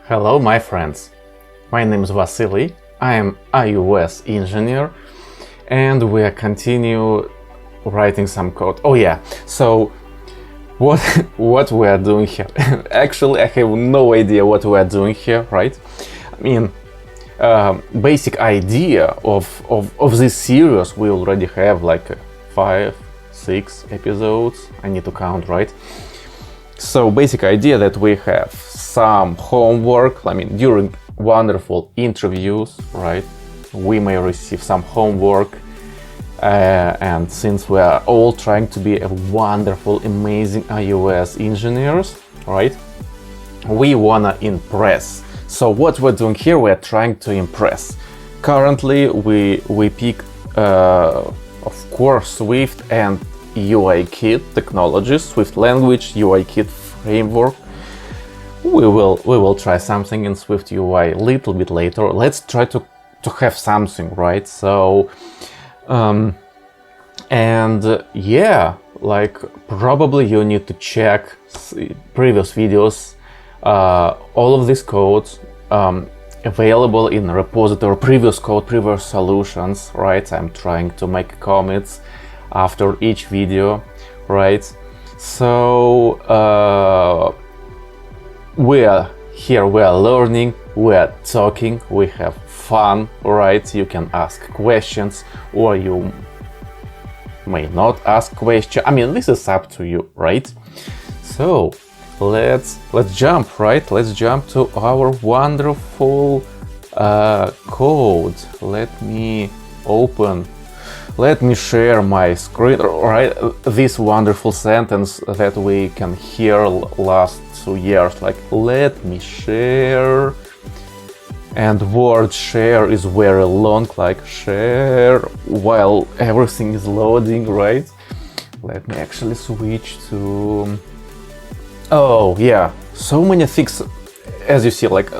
Hello my friends, my name is Vasily, I am iOS engineer and we are continue writing some code. Oh yeah, so what we are doing here? Actually I have no idea what we are doing here, right? I mean, basic idea of this series we already have like 5-6 episodes, I need to count, right? So basic idea that we have some homework, I mean during wonderful interviews, right, we may receive some homework, and since we are all trying to be a wonderful, amazing iOS engineers, right, we wanna impress. So what we're doing here, we're trying to impress. Currently we pick of course Swift and UIKit technologies, Swift language, UIKit framework. We will try something in Swift UI a little bit later. Let's try to have something, right? So yeah, like probably you need to check previous videos. All of these codes available in repository, previous code, previous solutions, right? I'm trying to make commits after each video, right? So we are here, we are learning, we are talking, we have fun, right? You can ask questions or you may not ask questions. I mean, this is up to you, right? So let's jump, right? Let's jump to our wonderful code. Let me share my screen, right? This wonderful sentence that we can hear last 2 years, like let me share, and word share is very long, like share while everything is loading, right? Let me actually switch to, oh yeah, so many things, as you see, like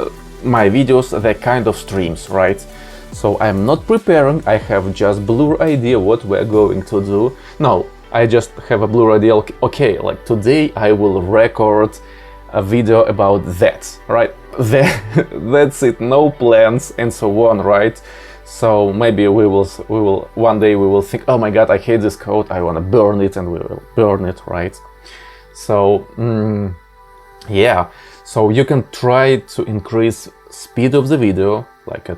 my videos, they're kind of streams, right? So I'm not preparing, I have just blur idea what we're going to do. No, I just have a blur idea, okay, like today I will record a video about that, right? That's it, no plans and so on, right? So maybe we will one day we will think, oh my god, I hate this code, I want to burn it, and we will burn it, right? So yeah, so you can try to increase speed of the video like a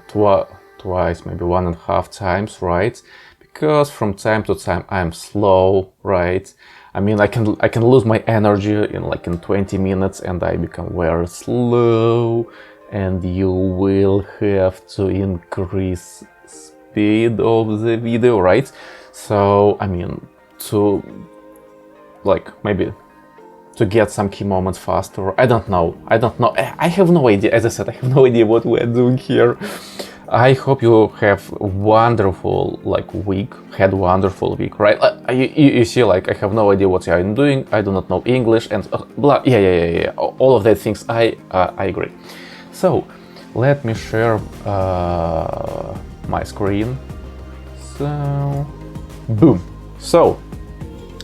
twice, maybe 1.5 times, right? Because from time to time I'm slow, right? I mean, I can lose my energy in 20 minutes and I become very slow, and you will have to increase speed of the video, right? So I mean, to like maybe to get some key moments faster. I don't know. I have no idea. As I said, I have no idea what we're doing here. I hope you have wonderful week, wonderful week, right? You see, like I have no idea what I'm doing. I do not know English and blah. Yeah. All of that things. I agree. So let me share my screen. So boom. So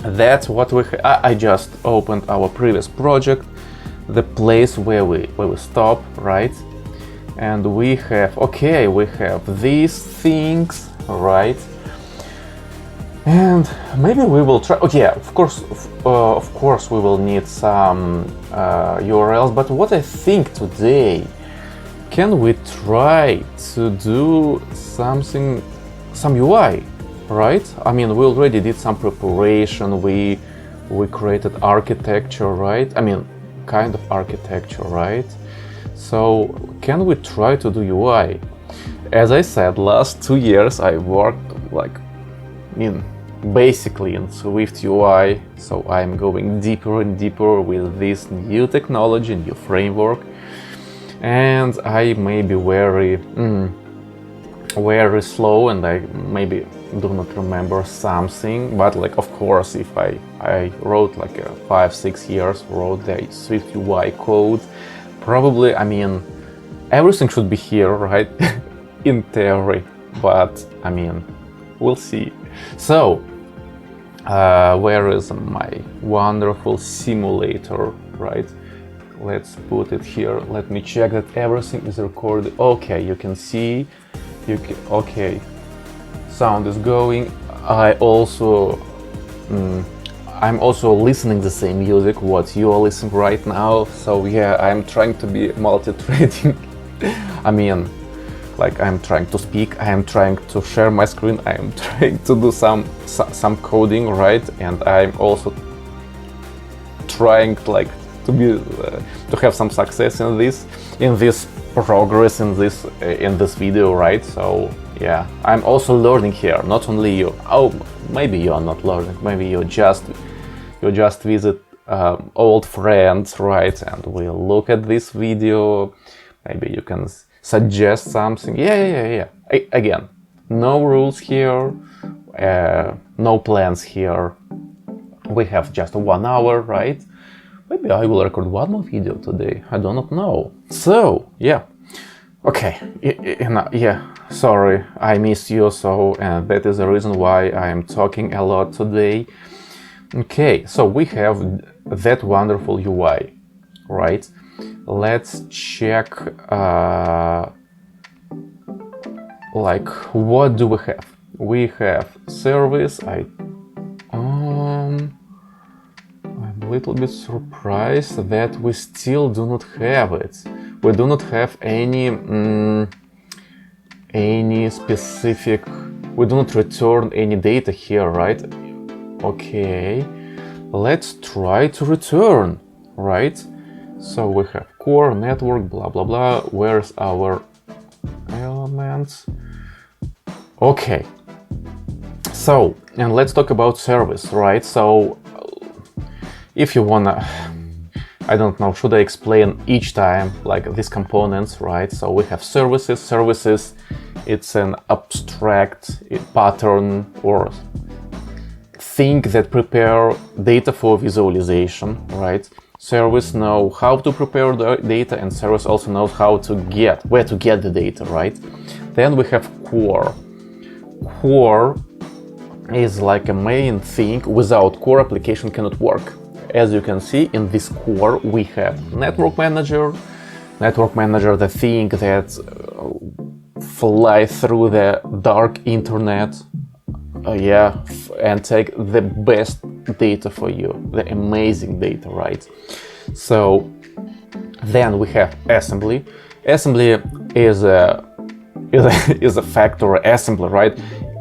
that's what we I just opened our previous project, the place where we stop, right? And we have, okay, we have these things, right? And maybe we will try, oh yeah, of course we will need some URLs, but what I think today, can we try to do something, some UI, right? I mean, we already did some preparation, we created architecture, right? I mean, kind of architecture, right? So can we try to do UI? As I said, last 2 years I worked basically in Swift UI, so I'm going deeper and deeper with this new technology, new framework, and I may be very slow and I maybe do not remember something, but of course if I wrote 5-6 years, wrote the Swift UI code, probably, I mean, everything should be here, right? In theory, but I mean, we'll see. So, where is my wonderful simulator, right? let's put it here. Let me check that everything is recorded. Okay, you can see, okay, sound is going. I'm also listening the same music what you are listening right now. So yeah, I'm trying to be multi-threading. I mean, like, I'm trying to speak, I am trying to share my screen, I am trying to do some coding, right? And I'm also trying like to have some success in this progress in this video, right? So yeah, I'm also learning here, not only you. Oh, maybe you are not learning, maybe you just visit old friends, right? And we'll look at this video. Maybe you can suggest something. Yeah. Again, no rules here, no plans here. We have just 1 hour, right? Maybe I will record one more video today. I do not know. So yeah, okay. Yeah. Sorry, I miss you. So that is the reason why I am talking a lot today. Okay, so we have that wonderful UI, right? Let's check, like, what do we have? We have service. I'm a little bit surprised that we still do not have it. We do not have any specific. We do not return any data here, right? Okay, let's try to return, right? So we have core, network, blah blah blah. Where's our elements? Okay, so, and let's talk about service, right? So if you wanna, I don't know, should I explain each time like these components, right? So we have services, it's an abstract pattern or thing that prepare data for visualization, right? Service know how to prepare the data, and service also knows where to get the data, right? Then we have core. Core is like a main thing. Without core, application cannot work. As you can see, in this core we have NetworkManager, the thing that flies through the dark internet, and take the best data for you, the amazing data, right? So then we have assembly. Assembly is a factory assembly, right?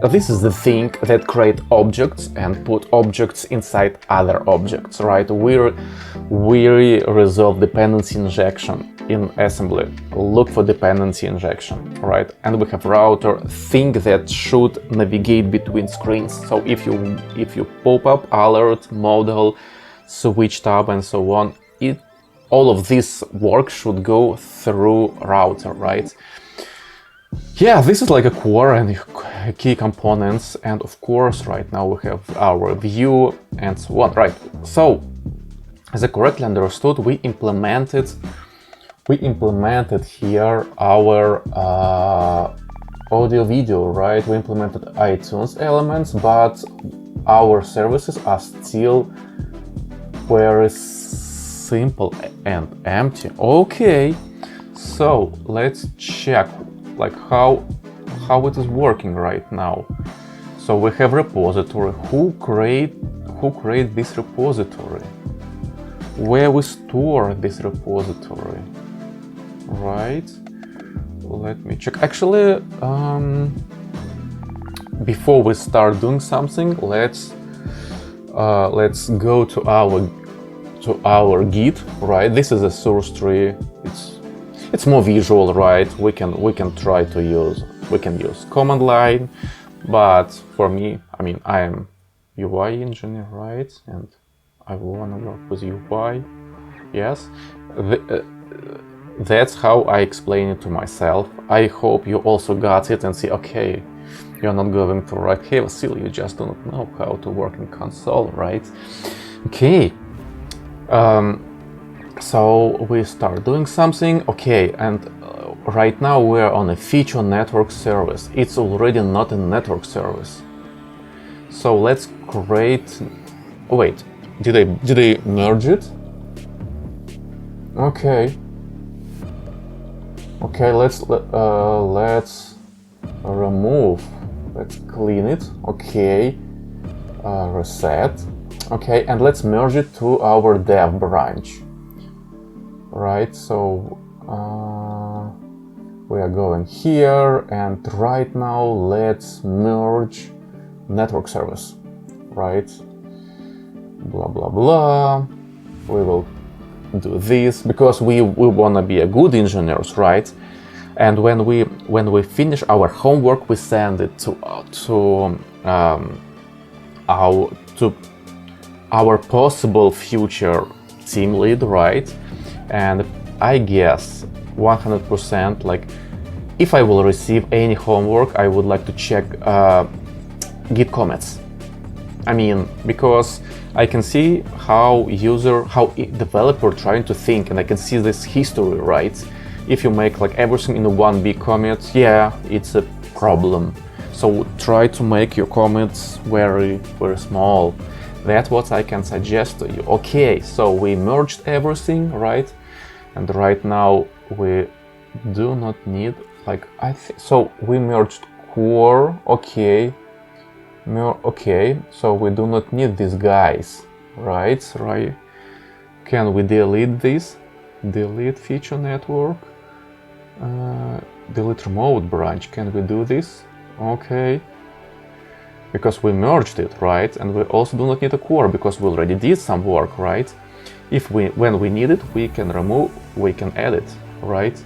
This is the thing that create objects and put objects inside other objects, right? We resolve dependency injection in assembly. Look for dependency injection, right? And we have router, thing that should navigate between screens. So if you pop up alert, model, switch tab, and so on, all of this work should go through router, right? Yeah, this is like a core and key components, and of course right now we have our view and so on, right? So, as I correctly understood, we implemented here our audio video, right? We implemented iTunes elements, but our services are still very simple and empty. Okay, so let's check like how it is working right now. So we have repository. Who create this repository? Where we store this repository, right? Let me check. Actually, before we start doing something, let's go to our Git, right? This is a source tree. It's more visual, right? We can use command line, but for me, I mean, I am UI engineer, right? And I wanna work with UI. Yes, that's how I explain it to myself. I hope you also got it and see, okay, you're not going to write, hey Vasil, you just don't know how to work in console, right? Okay. So we start doing something, okay, and right now we're on a feature network service. It's already not a network service. So let's create. Wait, did I merge it? Okay. Okay, let's remove. Let's clean it. Okay. Reset. Okay, and let's merge it to our dev branch. Right, so we are going here, and right now let's merge network service. Right, blah blah blah. We will do this because we wanna be a good engineers, right? And when we finish our homework, we send it to our possible future team lead, right? And I guess 100%, like, if I will receive any homework, I would like to check Git commits. I mean, because I can see how developer trying to think, and I can see this history, right? If you make like everything in a one big commit, yeah, it's a problem. So try to make your commits very, very small. That's what I can suggest to you. Okay, so we merged everything, right? And right now we do not need, like, so we merged core, okay. Okay, so we do not need these guys, right? Right. Can we delete this? Delete feature network. Delete remote branch. Can we do this? Okay. Because we merged it, right? And we also do not need a core because we already did some work, right? When we need it, we can remove, we can edit, right?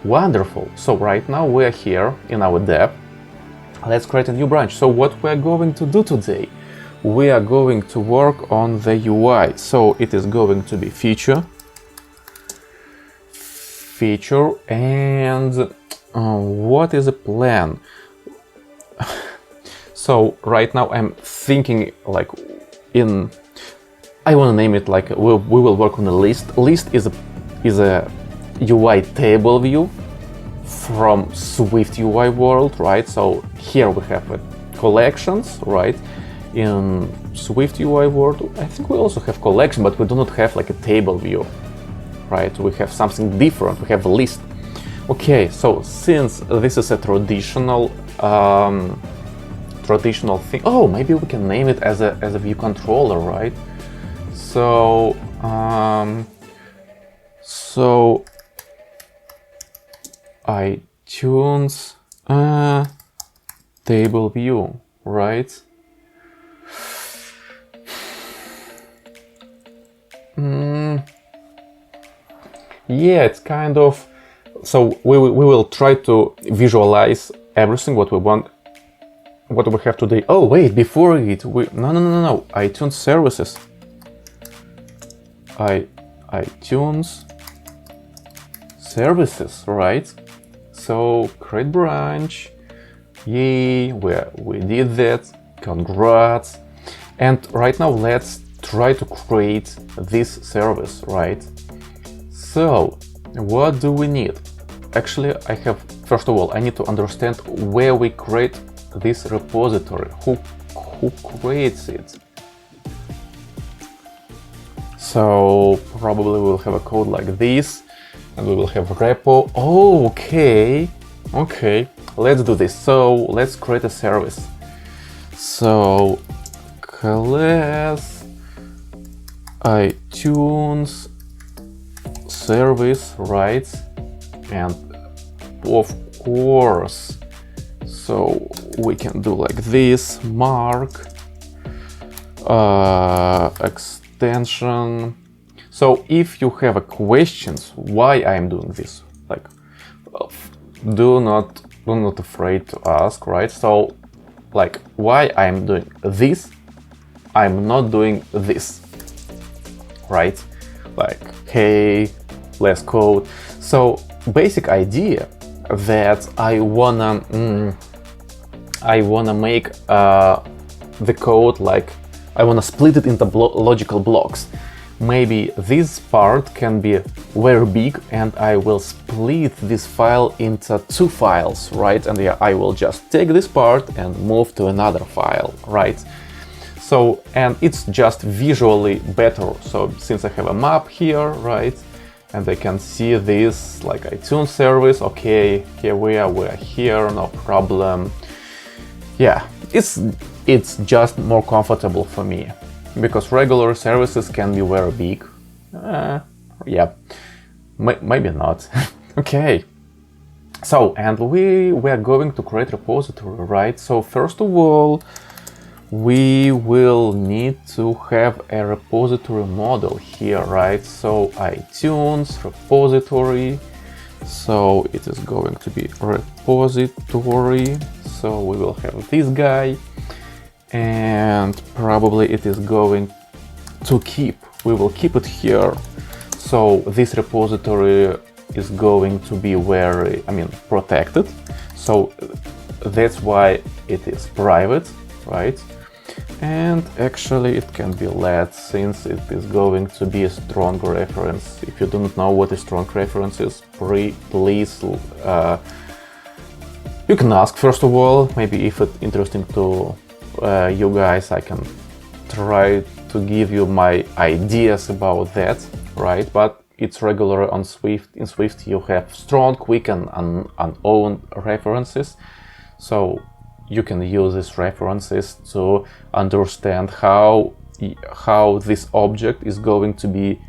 Wonderful. So right now we are here in our dev. Let's create a new branch. So what we're going to do today, we are going to work on the UI. So it is going to be feature, and what is the plan? So right now I'm thinking like I want to name it like we will work on a list. List is a UI table view from Swift UI world, right? So here we have collections, right? In Swift UI world, I think we also have collection, but we do not have like a table view, right? We have something different. We have a list. Okay, so since this is a traditional thing, oh, maybe we can name it as a view controller, right? So iTunes table view, right? Yeah, it's kind of, so we will try to visualize everything what we want, what we have today. Oh wait, before it, no, iTunes services. iTunes services, right? So create branch, yay, we did that, congrats. And right now let's try to create this service, right? So what do we need? Actually, first of all, I need to understand where we create this repository, who creates it. So probably we'll have a code like this, and we will have repo. Oh, okay, let's do this. So let's create a service. So class iTunes service, right? And of course, so we can do like this, mark extension. So if you have questions why I'm doing this, like, do not afraid to ask, right? So like, why I'm doing this, I'm not doing this, right? Like, hey, less code. So basic idea that I wanna make the code, like I wanna split it into logical blocks. Maybe this part can be very big, and I will split this file into two files, right? And yeah, I will just take this part and move to another file, right? So, and it's just visually better. So since I have a map here, right? And I can see this like iTunes service. Okay, here we are here, no problem. Yeah, it's just more comfortable for me because regular services can be very big. Yeah, maybe not. Okay. So, and we are going to create repository, right? So first of all, we will need to have a repository model here, right? So iTunes repository. So it is going to be repository. So we will have this guy, and probably it is going to we will keep it here. So this repository is going to be very, protected. So that's why it is private, right? And actually it can be let, since it is going to be a strong reference. If you don't know what a strong reference is, please you can ask first of all. Maybe if it's interesting to you guys, I can try to give you my ideas about that, right? But it's regular on Swift. In Swift you have strong, quick and unowned references. So you can use these references to understand how this object is going to be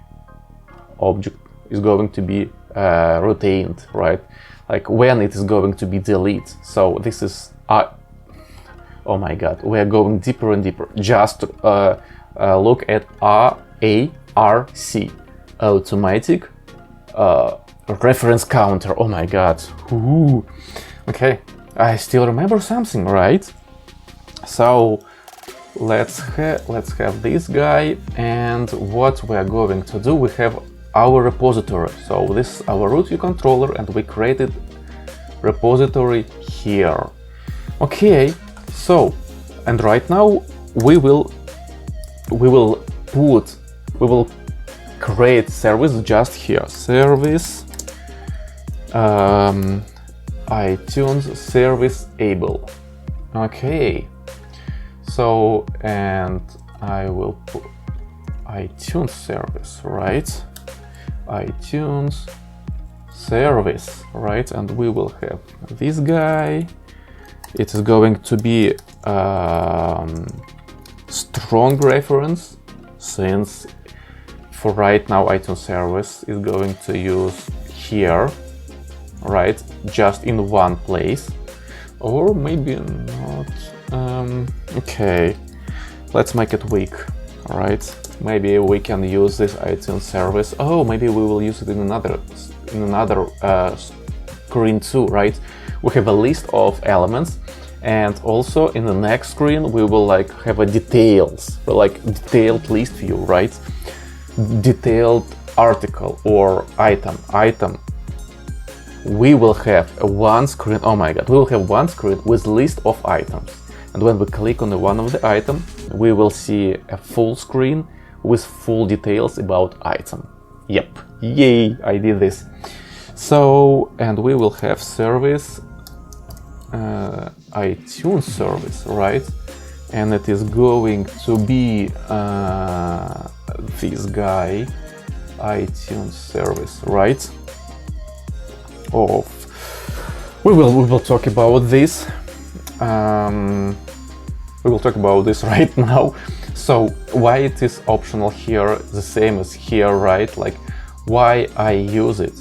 retained, right? Like when it is going to be deleted. So this is oh my god, we are going deeper and deeper. Just look at ARC, automatic reference counter. Oh my god. Ooh. Okay, I still remember something, right? So let's have this guy, and what we are going to do, we have our repository. So this is our root view controller, and we created repository here. Okay, so, and right now we will create service just here. Service iTunes service able. Okay, so, and I will put iTunes service, right? iTunes service, right? And we will have this guy. It is going to be strong reference, since for right now iTunes service is going to use here, right? Just in one place, or maybe not. Okay, let's make it weak. All right, maybe we can use this iTunes service. Oh, maybe we will use it in another screen too, right? We have a list of elements, and also in the next screen we will like have a details, like detailed list view, right? Detailed article or item. We will have one screen. Oh my god, we will have one screen with list of items. And when we click on the one of the item, we will see a full screen with full details about item. Yep, yay, I did this. So, and we will have service iTunes service, right? And it is going to be this guy, iTunes service, right? Oh, we will talk about this. We will talk about this right now. So why it is optional here, the same as here, right? Like why I use it.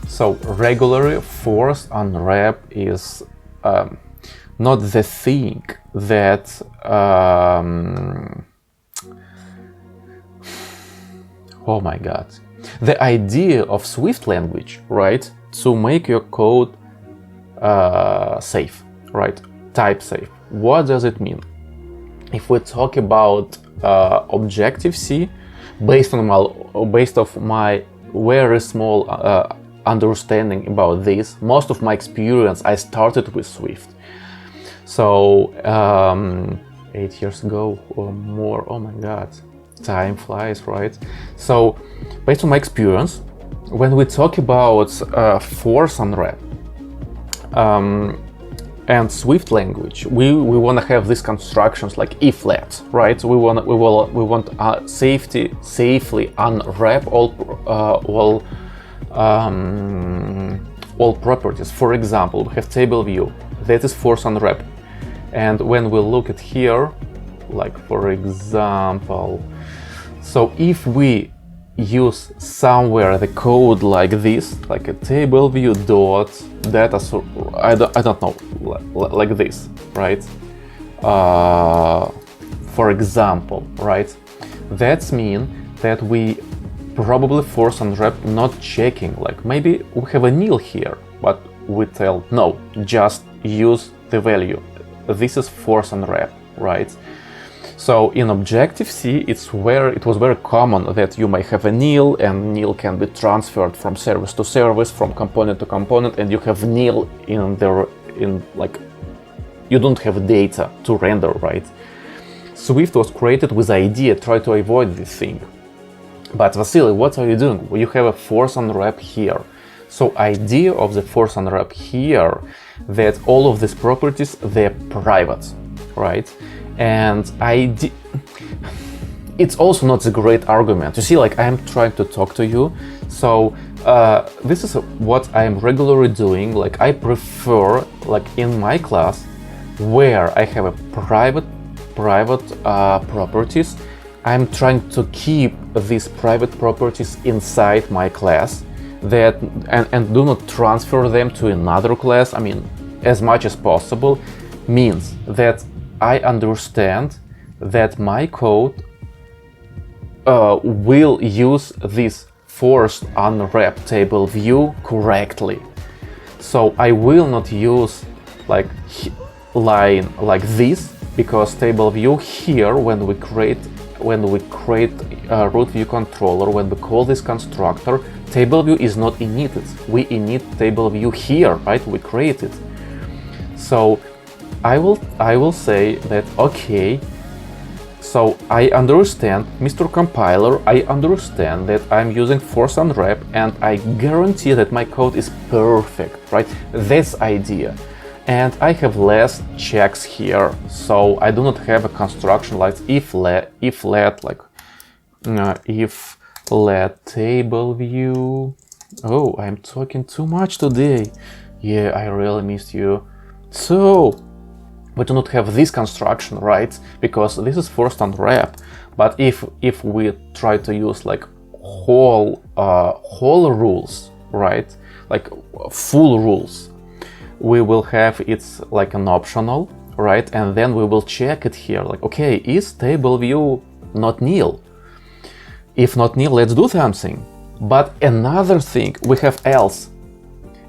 So regularly force unwrap is not the thing that oh my god, the idea of Swift language, right? To make your code safe, right? Type safe. What does it mean? If we talk about Objective-C, based on my very small understanding about this, most of my experience I started with Swift. So 8 years ago or more. Oh my god, time flies, right? So based on my experience, when we talk about force unwrap, and Swift language, we want to have these constructions like if let, right? We want safely unwrap all properties. For example, we have table view that is force unwrap, and when we look at here, like for example, so if we use somewhere the code like this, like a table view dot data, so I don't know, like this, right? For example, right? That's mean that we probably force unwrap not checking, like maybe we have a nil here, but we tell no, just use the value. This is force unwrap, right? So in Objective-C, it was very common that you may have a nil, and nil can be transferred from service to service, from component to component, and you have nil like you don't have data to render, right? Swift was created with the idea try to avoid this thing. But Vasily, what are you doing? You have a force unwrap here. So idea of the force unwrap here that all of these properties, they're private, right? And it's also not a great argument. You see, like I'm trying to talk to you. So this is what I'm regularly doing. Like I prefer, like in my class, where I have a private properties, I'm trying to keep these private properties inside my class that and do not transfer them to another class. I mean, as much as possible, means that I understand that my code will use this forced unwrap table view correctly. So I will not use like line like this, because table view here, when we create a root view controller, when we call this constructor, table view is not initted. We init table view here, right? We create it. So I will say that, okay, so I understand, Mr. Compiler, I understand that I'm using force unwrap, and I guarantee that my code is perfect, right? That's idea. And I have less checks here, so I do not have a construction like if let table view. Oh, I'm talking too much today. Yeah, I really missed you. So we do not have this construction, right? Because this is forced unwrap. But if we try to use like whole rules, right? Like full rules, we will have it's like an optional, right? And then we will check it here, like, okay, is table view not nil? If not nil, let's do something. But another thing, we have else.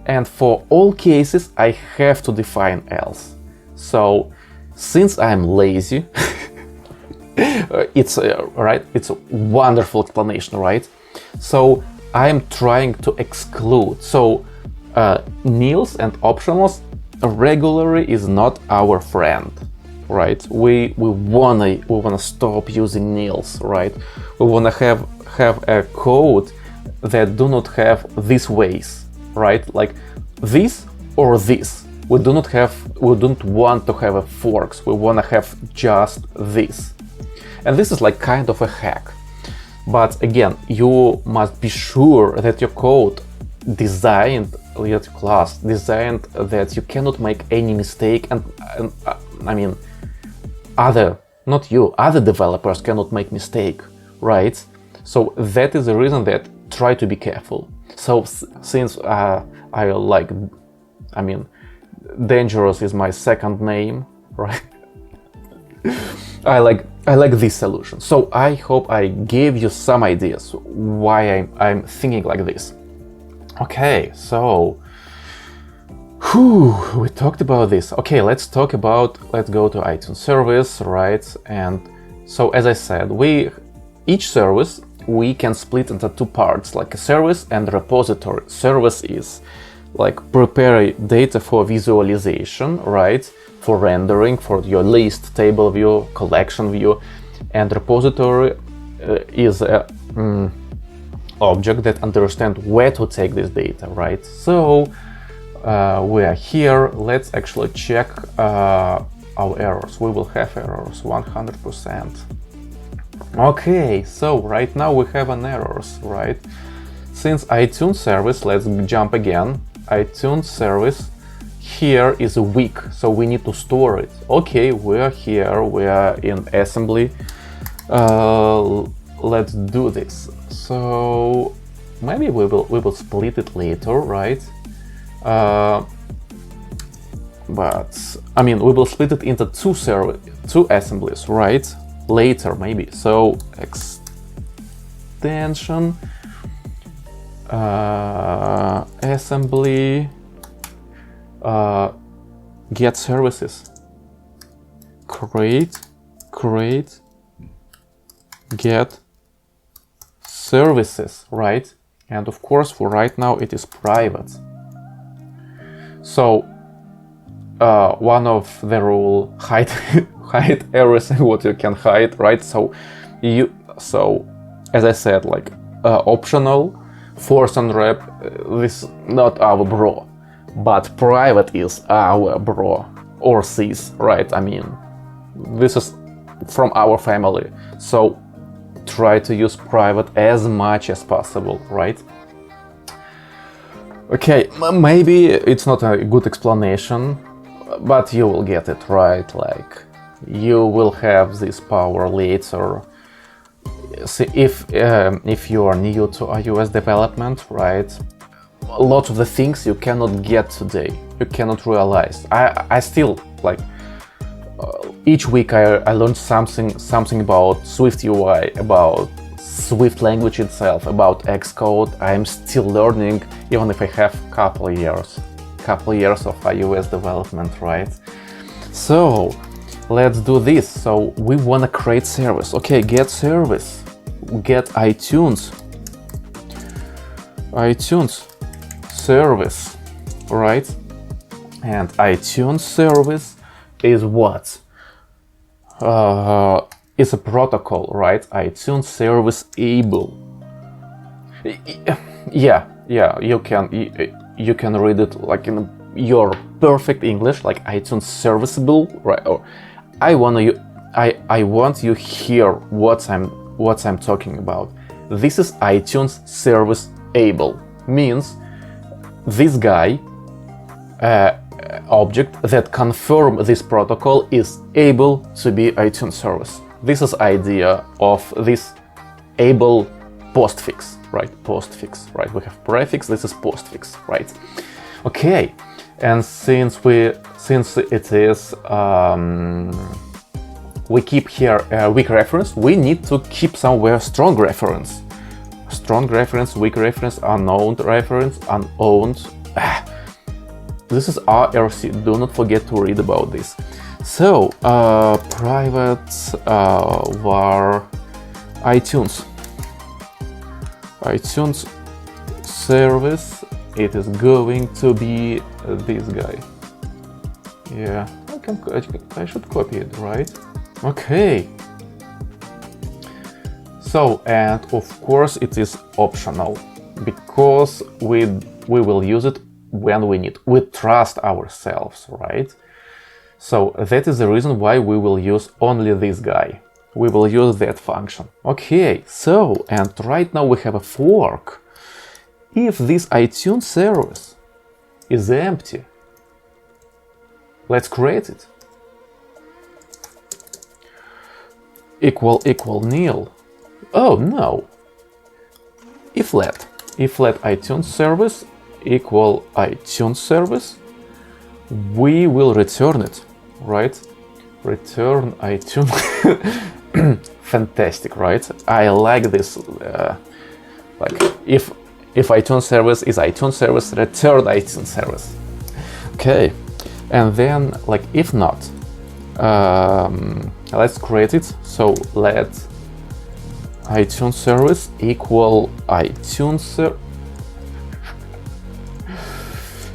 And for all cases, I have to define else. So since I'm lazy, it's right, it's a wonderful explanation, right? So I'm trying to exclude. So nils and optionals regularly is not our friend, right? We wanna stop using nils, right? We wanna have a code that do not have these ways, right? Like this or this. We don't want to have a forks. We wanna have just this. And this is like kind of a hack. But again, you must be sure that your code designed, your class designed that you cannot make any mistake, and I mean, other developers cannot make mistake, right? So that is the reason that try to be careful. So since dangerous is my second name, right? I like this solution. So I hope I gave you some ideas why I'm thinking like this. Okay, so we talked about this. Okay, let's go to ItunesService, right? And so as I said, each service we can split into two parts, like a service and a repository. Service is like prepare data for visualization, right? For rendering, for your list, table view, collection view, and repository is a object that understands where to take this data, right? So we are here. Let's actually check our errors. We will have errors 100%. Okay, so right now we have an errors, right? Since ItunesService, let's jump again. ItunesService here is weak, so we need to store it. Okay, we are here, we are in assembly. Let's do this. So maybe we will split it later, right? But I mean, we will split it into two assemblies, right? Later, maybe. So extension assembly get services, create get services, right? And of course, for right now, it is private. So one of the rule, hide hide everything what you can hide, right? So as I said, like optional, force unwrap, this not our bro, but private is our bro or sis, right? I mean, this is from our family, so try to use private as much as possible, right? Okay, maybe it's not a good explanation, but you will get it, right? Like, you will have this power later. See, if you are new to iOS development, right? A lot of the things you cannot get today, you cannot realize. I still like each week I learned something about Swift UI, about Swift language itself, about Xcode. I'm still learning, even if I have couple years of iOS development, right? So let's do this. So we want to create service. Okay, get service, get ItunesService, right? And ItunesService is what? It's a protocol, right? ItunesService able. Yeah, you can read it like in your perfect English, like ItunesServiceable, right? Or I want you hear what I'm talking about. This is ItunesService able, means this guy object that confirm this protocol is able to be ItunesService. This is idea of this able postfix, right? Postfix, right? We have prefix. This is postfix, right? Okay, and since it is we keep here a weak reference, we need to keep somewhere strong reference. Strong reference, weak reference, unknown reference, unowned. This is RRC, do not forget to read about this. So, private var iTunes service, it is going to be this guy. Yeah, I should copy it, right? Okay. So, and of course it is optional, because we will use it when we need. We trust ourselves, right? So that is the reason why we will use only this guy. We will use that function. Okay, so, and right now we have a fork. If this iTunes service is empty, let's create it. Equal nil. Oh no. If let iTunes service equal iTunes service, we will return it, right? Return iTunes. Fantastic, right? I like this. Like if iTunes service is iTunes service, return iTunes service. Okay, and then like if not, let's create it. So let iTunes service equal iTunes service.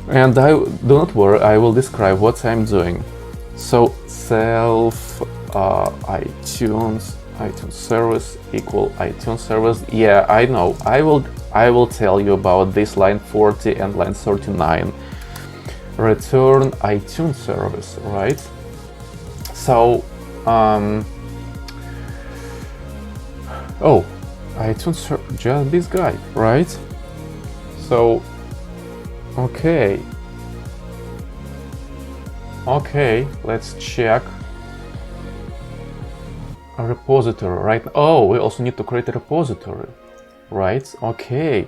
And do not worry, I will describe what I'm doing. So self iTunes service equal iTunes service. Yeah, I know. I will tell you about this line 40 and line 39. return ItunesService, right? So, oh, iTunes, just this guy, right? So, okay, let's check a repository, right? Oh, we also need to create a repository, right? Okay.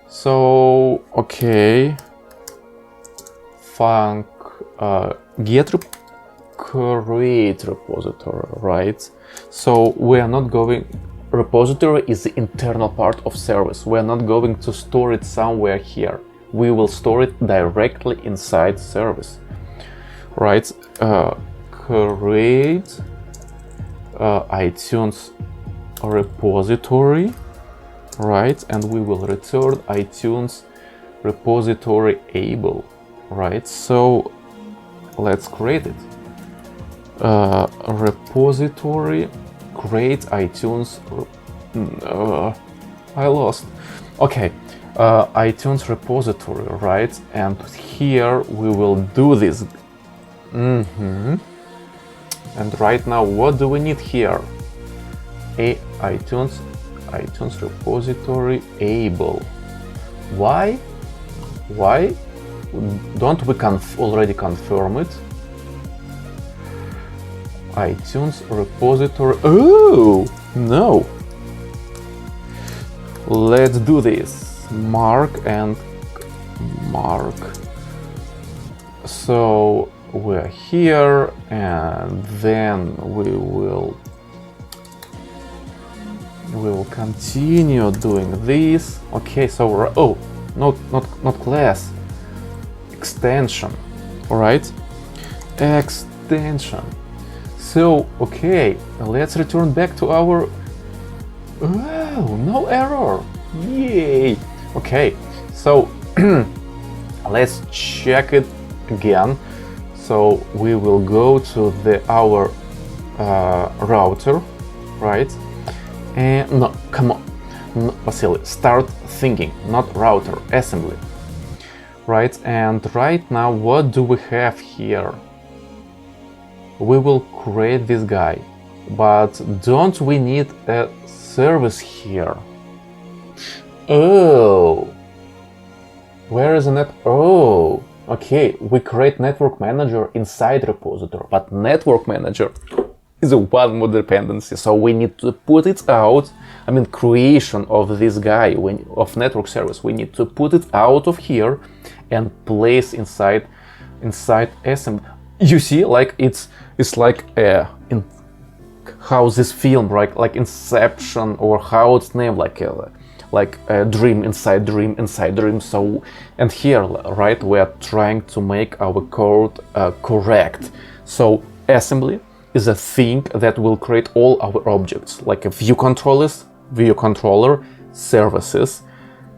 So, okay, func get create repository, right? So we are not going, repository is the internal part of service. We are not going to store it somewhere here. We will store it directly inside service, right? Create iTunes repository, right? And we will return iTunes repository able, right? So let's create it. Repository create iTunes. I lost. Okay, iTunes repository, right? And here we will do this. And right now, what do we need here? iTunes repository able. Why? Don't we already confirm it? iTunes repository. Oh no! Let's do this. Mark and mark. So we're here, and then we will continue doing this. Okay, so oh, not class, extension. All right, extension. So okay, let's return back to our. Oh, no error! Yay! Okay, so let's check it again. So we will go to our router, right? And no, come on, no, Vasily, start thinking, not router, assembly, right? And right now, what do we have here? We will create this guy, but don't we need a service here? Oh, where is the net? Oh, okay, we create NetworkManager inside repository, but NetworkManager is a one more dependency, so we need to put it out. I mean, creation of this guy of network service, we need to put it out of here and place inside SM. You see, like it's like in how this film, right? Like Inception, or how it's named, like a dream inside dream inside dream. So, and here, right, we are trying to make our code correct. So assembly is a thing that will create all our objects, like a view controller, services,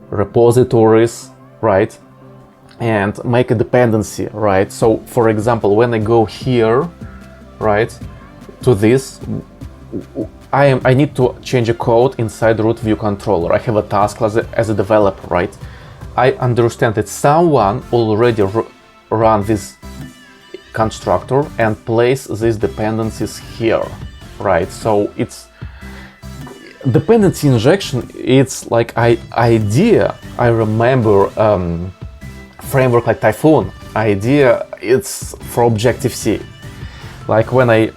repositories, right? And make a dependency, right? So for example, when I go here, right, to this, I need to change a code inside root view controller. I have a task as a developer, right? I understand that someone already run this constructor and place these dependencies here, right? So it's dependency injection. It's like idea. I remember framework like Typhoon. Idea. It's for Objective-C. Like when I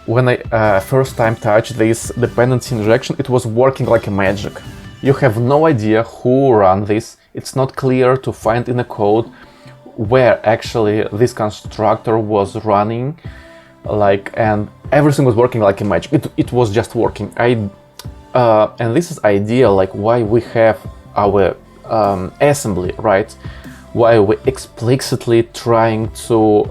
first time touched this dependency injection, it was working like a magic. You have no idea who ran this. It's not clear to find in the code where actually this constructor was running, like, and everything was working like a magic. It was just working. And this is ideal, like why we have our assembly, right? Why we explicitly trying to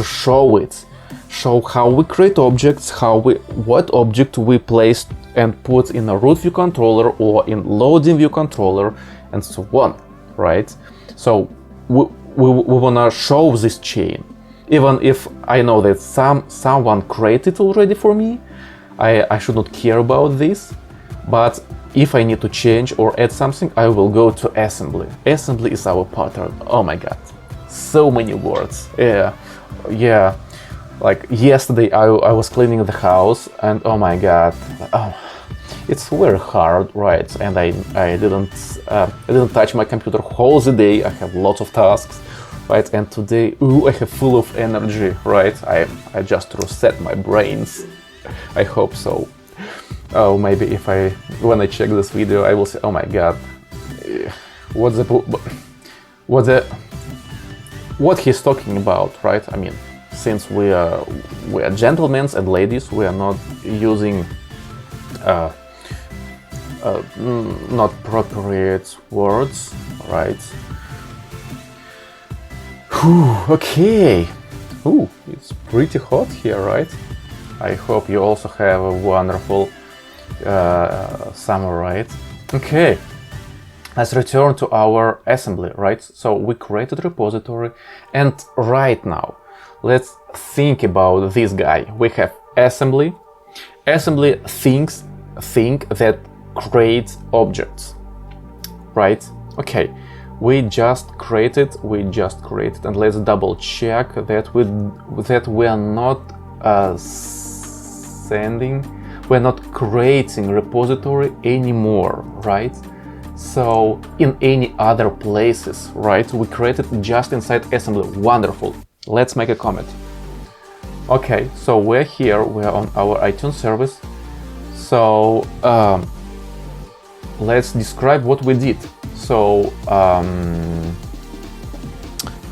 show how we create objects, what object we place and put in a root view controller or in loading view controller and so on, right? So we wanna show this chain, even if I know that someone created already for me. I should not care about this, but if I need to change or add something, I will go to assembly. Assembly is our pattern. Oh my god, so many words. Yeah. Like yesterday, I was cleaning the house, and oh my god, it's very hard, right? And I didn't touch my computer whole the day. I have lots of tasks, right? And today, I have full of energy, right? I just reset my brains. I hope so. Oh, maybe when I check this video, I will say, oh my god, what he's talking about, right? I mean, since we are gentlemen and ladies, we are not using not appropriate words, right? Whew, okay. Ooh, it's pretty hot here, right? I hope you also have a wonderful summer, right? Okay. Let's return to our assembly, right? So we created repository, and right now, let's think about this guy. We have assembly. Assembly think that creates objects, right? Okay, we just created, and let's double check that we are not we're not creating repository anymore, right? So in any other places, right? We created just inside assembly. Wonderful. Let's make a comment. Okay, so we're here, we're on our iTunes service. So let's describe what we did. So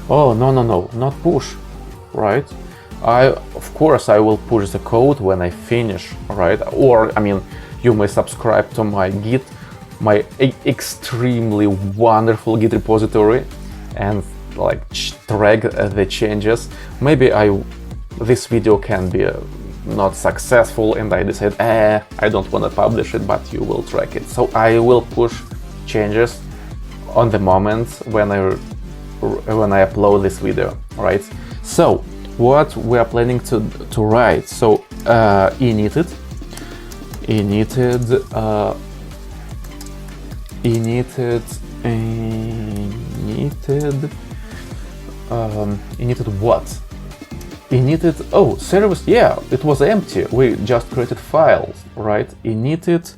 oh no, not push, right? Of course I will push the code when I finish, right? Or I mean, you may subscribe to my Git, my extremely wonderful Git repository, and like track the changes. Maybe this video can be not successful and I decide I don't want to publish it, but you will track it. So I will push changes on the moment when I upload this video, right? So what we are planning to write? So init what? Initted, oh, service, yeah, it was empty. We just created files, right? Initted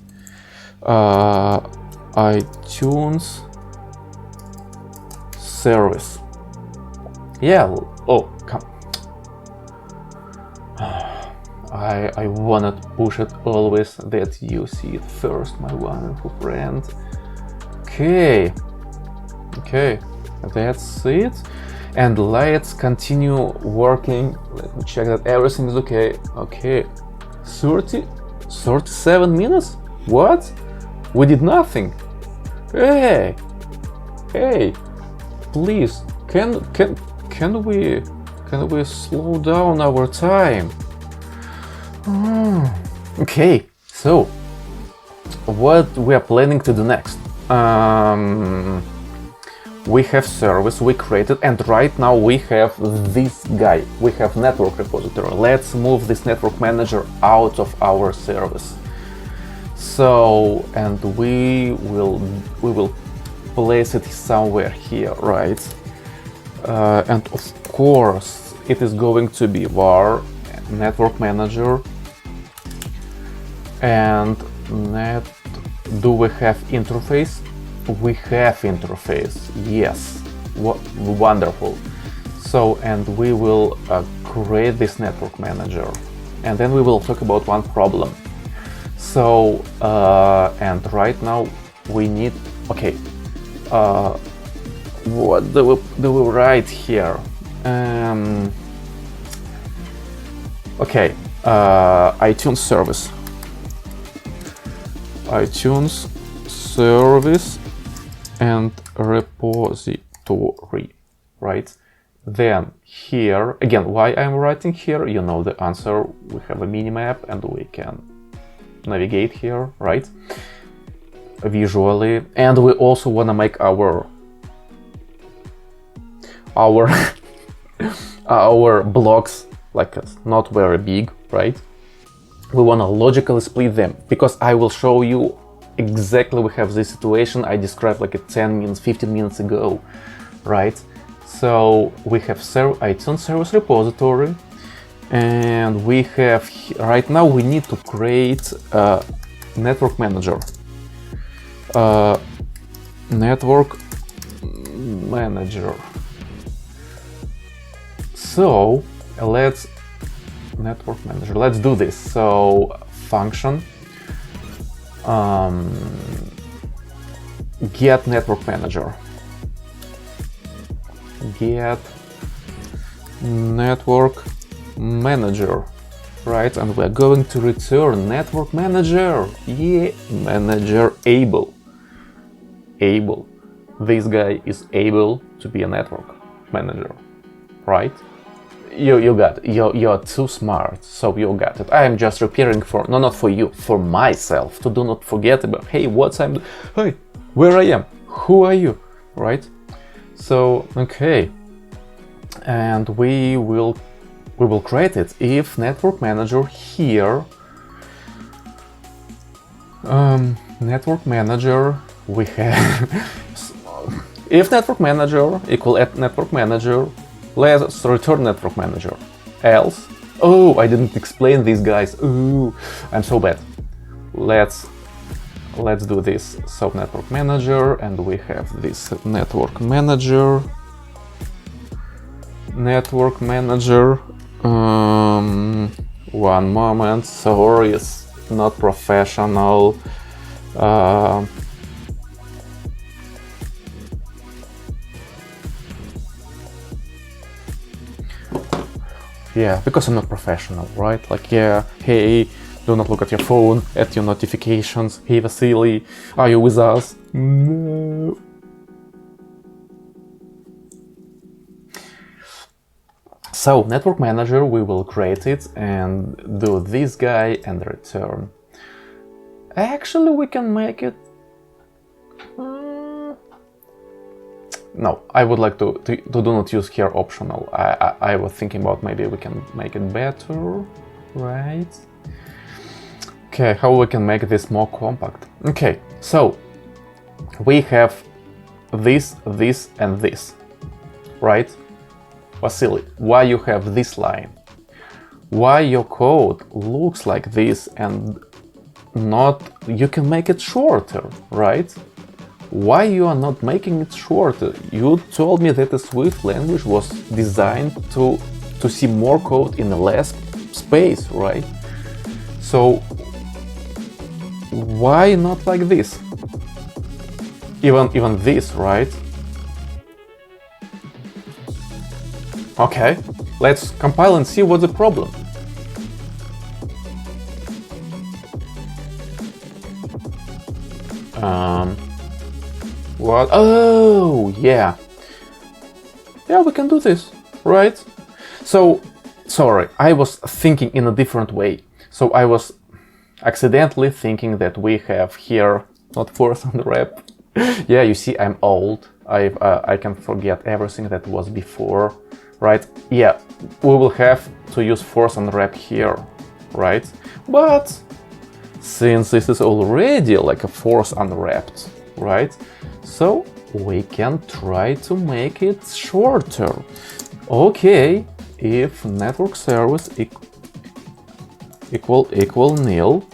ItunesService. Yeah, oh, come. I wanna push it always that you see it first, my wonderful friend. Okay, that's it. And let's continue working. Let me check that everything is okay. Okay, 37 minutes? What? We did nothing. Hey, please, can we slow down our time? Okay, so what we are planning to do next? We have service we created, and right now we have this guy. We have network repository. Let's move this network manager out of our service. So, and we will place it somewhere here, right? And of course, it is going to be var network manager. And do we have interface? We have interface, yes, wonderful. So, and we will create this network manager, and then we will talk about one problem. So, and right now we need, okay, what do we write here? Okay, ItunesService, ItunesService and repository, right? Then here, again, why I'm writing here, you know the answer. We have a minimap and we can navigate here, right? Visually. And we also want to make our blocks like not very big, right? We want to logically split them, because I will show you exactly we have this situation I described like 10 minutes, 15 minutes ago, right? So we have iTunesService repository, and we have right now we need to create a network manager. Network manager. So let's do this. So function get network manager. Get network manager, right? And we're going to return network manager. Yeah, manager able. This guy is able to be a network manager, right? You got it. You're too smart, so you got it. I am just preparing for, no, not for you, for myself, to do not forget about, hey, hey, where I am, who are you, right? So, okay, and we will create it if network manager here, network manager, we have, if network manager equal at network manager, let's return network manager. Else, oh, I didn't explain these guys. Ooh, I'm so bad. Let's do this. So network manager, and we have this network manager. One moment. Sorry, it's not professional. Yeah, because I'm not professional, right? Like, yeah, hey, do not look at your phone, at your notifications. Hey, Vasily, are you with us? No. So, network manager, we will create it and do this guy and return. Actually, we can make it... No, I would like to do not use here optional. I was thinking about maybe we can make it better, right? Okay, how we can make this more compact? Okay, so we have this, and this, right? Vasily, why you have this line? Why your code looks like this and not... You can make it shorter, right? Why you are not making it shorter? You told me that the Swift language was designed to see more code in less space, right? So why not like this? Even this, right? Okay, let's compile and see what's the problem. What? Oh, yeah. Yeah, we can do this, right? So, sorry, I was thinking in a different way. So I was accidentally thinking that we have here, not force unwrap. Yeah, you see, I'm old. I can forget everything that was before, right? Yeah, we will have to use force unwrap here, right? But since this is already like a force unwrapped, right? So we can try to make it shorter. Okay, if network service equal nil,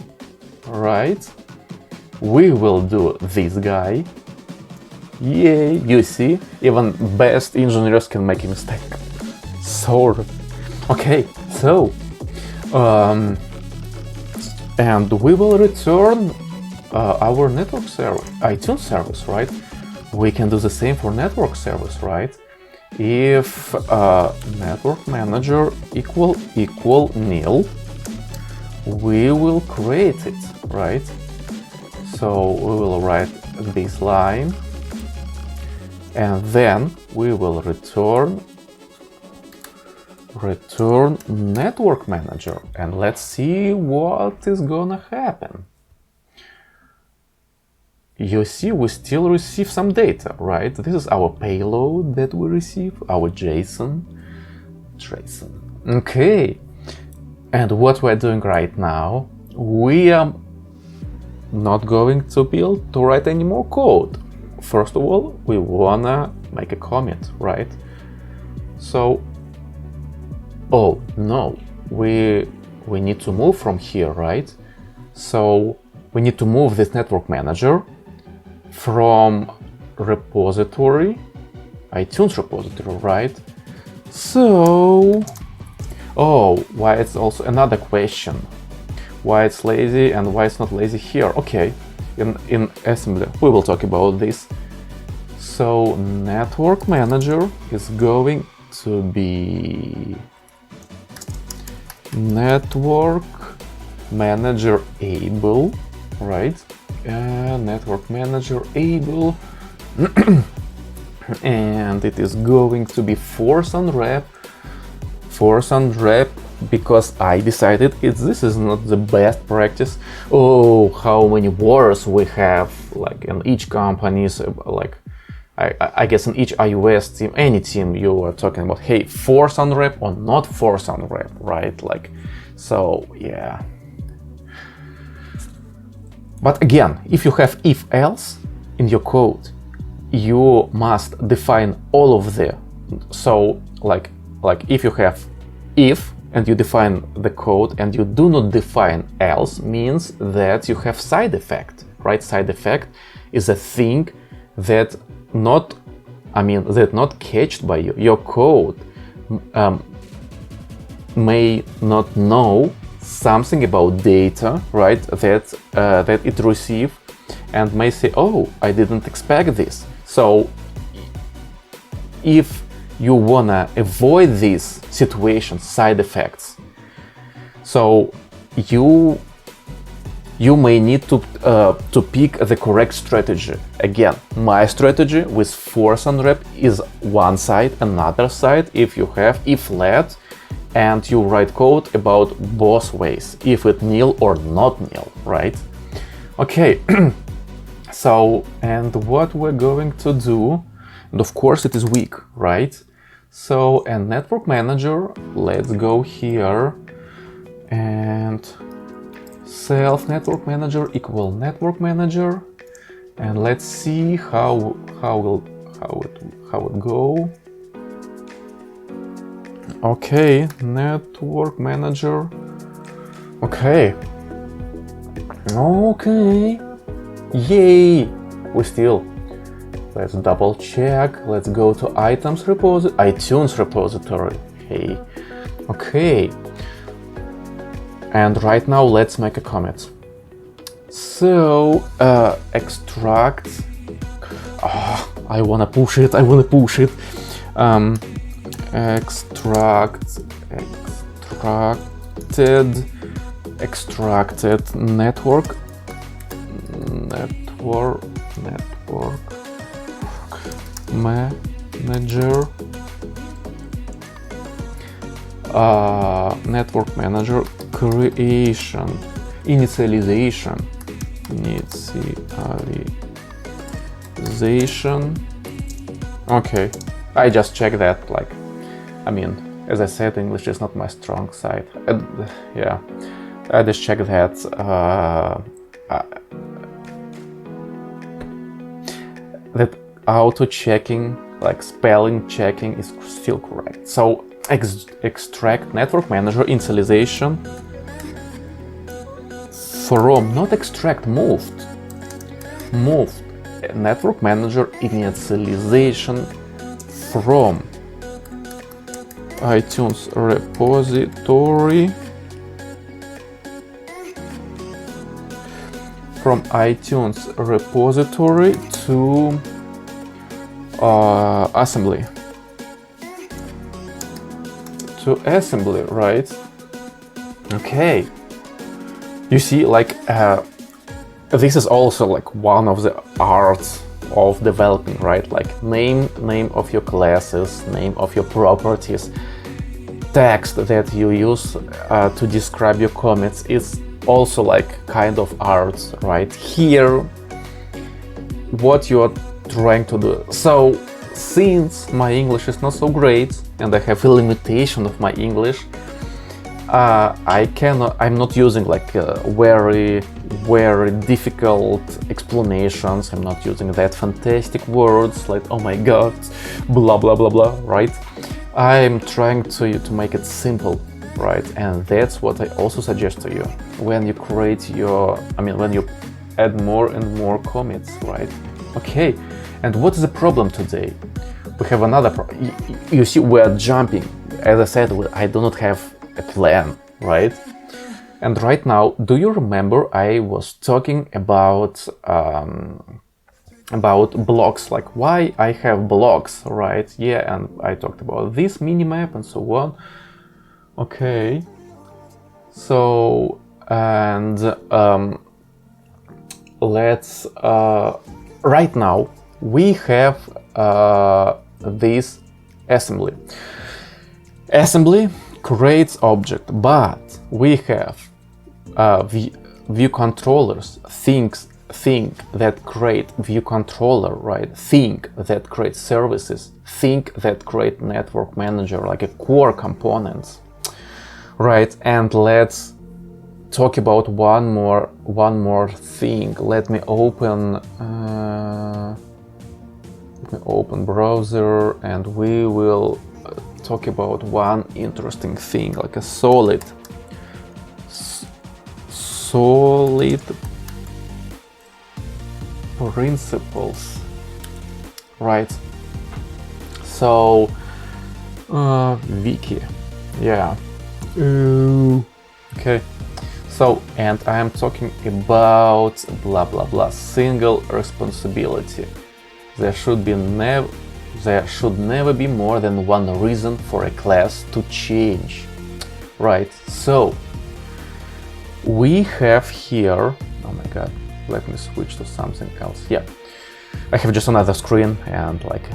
right? We will do this guy. Yay, you see, even best engineers can make a mistake. So, okay, so, and we will return our network service, iTunes service, right? We can do the same for network service, right? If network manager equal nil, we will create it, right? So we will write this line, and then we will return network manager, and let's see what is gonna happen. You see, we still receive some data, right? This is our payload that we receive, our JSON. Okay, and what we're doing right now, we are not going to write any more code. First of all, we wanna make a commit, right? So, oh no, we need to move from here, right? So we need to move this network manager from repository, iTunes repository, right? So, oh, why it's also another question. Why it's lazy and why it's not lazy here. Okay, in assembly we will talk about this. So network manager is going to be network manager able, right? Network manager able and it is going to be force unwrap because I decided this is not the best practice. Oh, how many words we have, like in each companies, like I guess in each iOS team, any team, you are talking about, hey, force unwrap or not force unwrap, right? Like, so yeah. But again, if you have if-else in your code, you must define all of the, so like if you have if and you define the code and you do not define else, means that you have side effect, right? Side effect is a thing that not catched by you. Your code may not know something about data, right? That it receives, and may say, oh, I didn't expect this. So if you wanna avoid these situations, side effects, so you may need to pick the correct strategy. Again, my strategy with force unwrap is one side. Another side, if you have if-let and you write code about both ways, if it nil or not nil, right? Okay, so, and what we're going to do, and of course it is weak, right? So, and network manager, let's go here and self network manager equal network manager, and let's see how it go. Okay, network manager. Okay, yay, we still. Let's double check. Let's go to iTunes repository. Hey, okay. And right now, let's make a commit. So, extract. Oh, I wanna push it. Extracted network manager. Network manager creation, initialization. Okay, I just checked that. Like, I mean, as I said, English is not my strong side. Yeah, I just checked that. That auto checking, like spelling checking, is still correct. So extract network manager initialization from, not extract, moved network manager initialization from iTunes repository, to assembly. Right? Okay. You see, like, this is also like one of the arts of developing, right? Like name of your classes, name of your properties, text that you use to describe your commits is also like kind of art, right? Here, what you are trying to do. So, since my English is not so great and I have a limitation of my English, I'm not using like very difficult explanations. I'm not using that fantastic words like, oh my god, blah blah blah blah, right? I'm trying to make it simple, right? And that's what I also suggest to you when you create when you add more and more commits, right? Okay, and what is the problem today? We have another problem. You see, we are jumping. As I said, I do not have a plan, right? And right now, do you remember I was talking about blocks, like why I have blocks, right? Yeah, and I talked about this minimap and so on. Okay, so and let's right now we have this assembly. Assembly creates object, but we have view controllers, think that create view controller, right? Think that create services, think that create network manager, like a core components, right? And let's talk about one more thing. Let me open browser, and we will talk about one interesting thing, like a solid principles, right? So wiki, yeah. Okay, so, and I am talking about blah blah blah, single responsibility. There should never be more than one reason for a class to change, right? So we have here, oh my god, let me switch to something else. Yeah, I have just another screen and like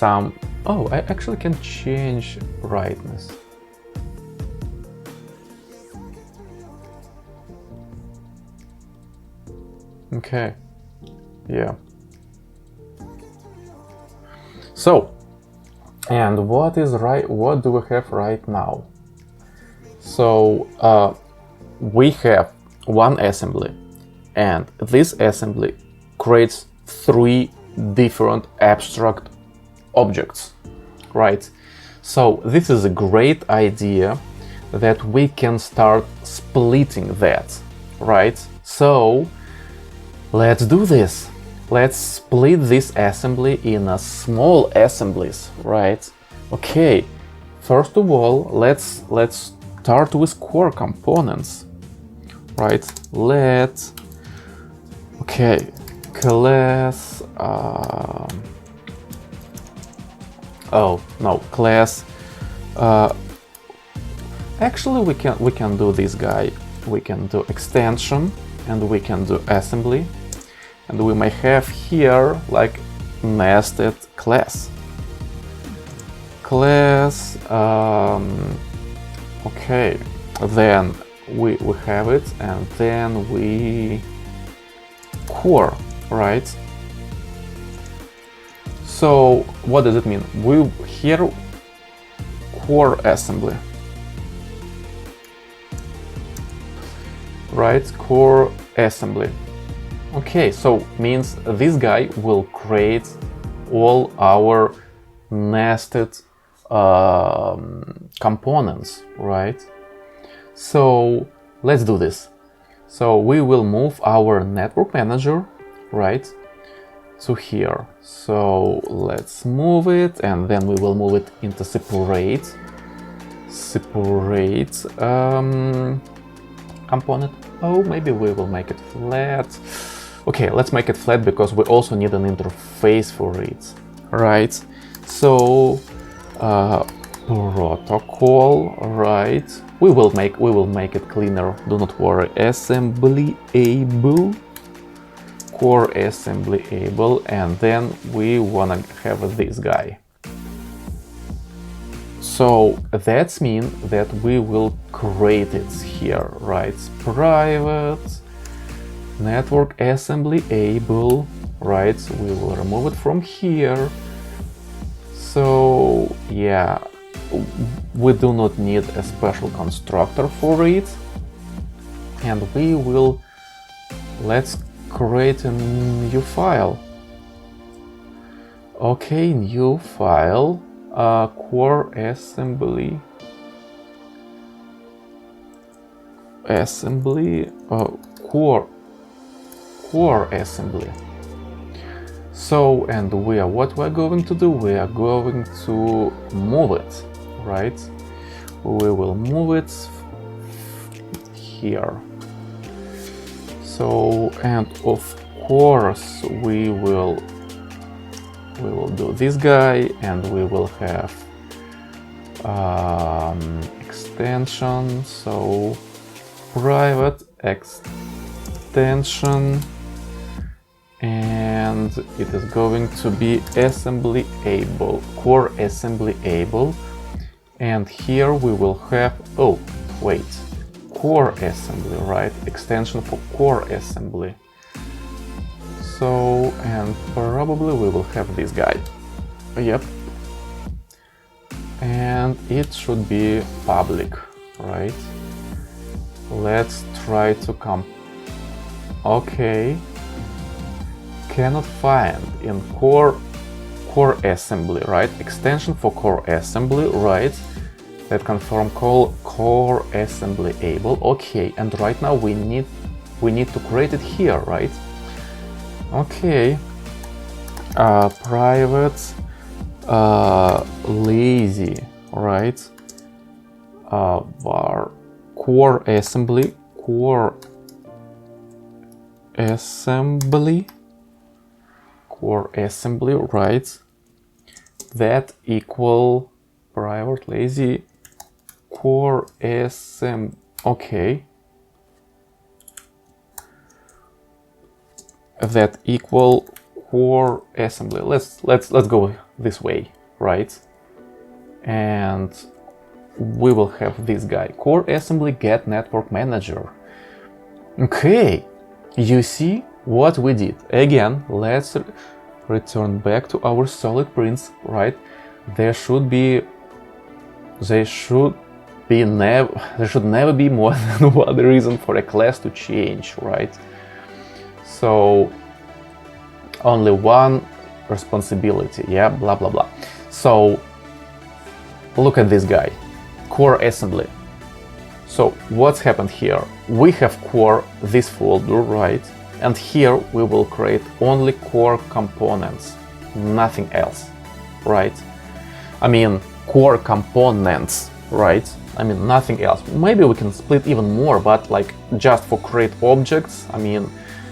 I actually can change brightness. Okay, yeah. So, and what do we have right now? So we have one assembly, and this assembly creates 3 different abstract objects, right? So this is a great idea that we can start splitting that, right? So let's do this. Let's split this assembly in a small assemblies, right? Okay, first of all, let's start with core components, right? Okay, class, class, actually we can do this guy. We can do extension, and we can do assembly. And we may have here like nested class. Okay, then we have it, and then we core, right? So what does it mean? We here core assembly, right? Core assembly. Okay, so means this guy will create all our nested components, right? So let's do this. So we will move our network manager, right, to here. So let's move it, and then we will move it into separate component. Oh, maybe we will make it flat. Okay, let's make it flat because we also need an interface for it, right? So protocol, right? We will make it cleaner. Do not worry. Assembly able, core assembly able, and then we wanna have this guy. So that means that we will create it here, right? Private network assembly able, right? So we will remove it from here. So yeah, we do not need a special constructor for it, and let's create a new file. Okay, new file. core assembly, core assembly. So, and what we're going to do, we are going to move it, right? We will move it here. So, and of course we will do this guy, and we will have extension. So private extension, and it is going to be assembly able, core assembly able. And here we will have, oh wait, core assembly, right? Extension for core assembly. So, and probably we will have this guy. Yep. And it should be public, right? Let's try to come. Okay. Cannot find in core assembly, right? Extension for core assembly, right? That confirm call core assembly able. Okay, and right now we need to create it here, right? Okay. Private lazy, right? Var core assembly, right? That equal private lazy core SM. Okay. That equal core assembly. Let's go this way, right? And we will have this guy, core assembly get network manager. Okay, you see what we did. Again, let's return back to our solid prints, right? There should never be more than one reason for a class to change, right? So only one responsibility, yeah, blah blah blah. So look at this guy, core assembly. So what's happened here? We have core, this folder, right? And here we will create only core components, nothing else, right? I mean, core components, right? I mean, nothing else. Maybe we can split even more, but like just for create objects, I mean,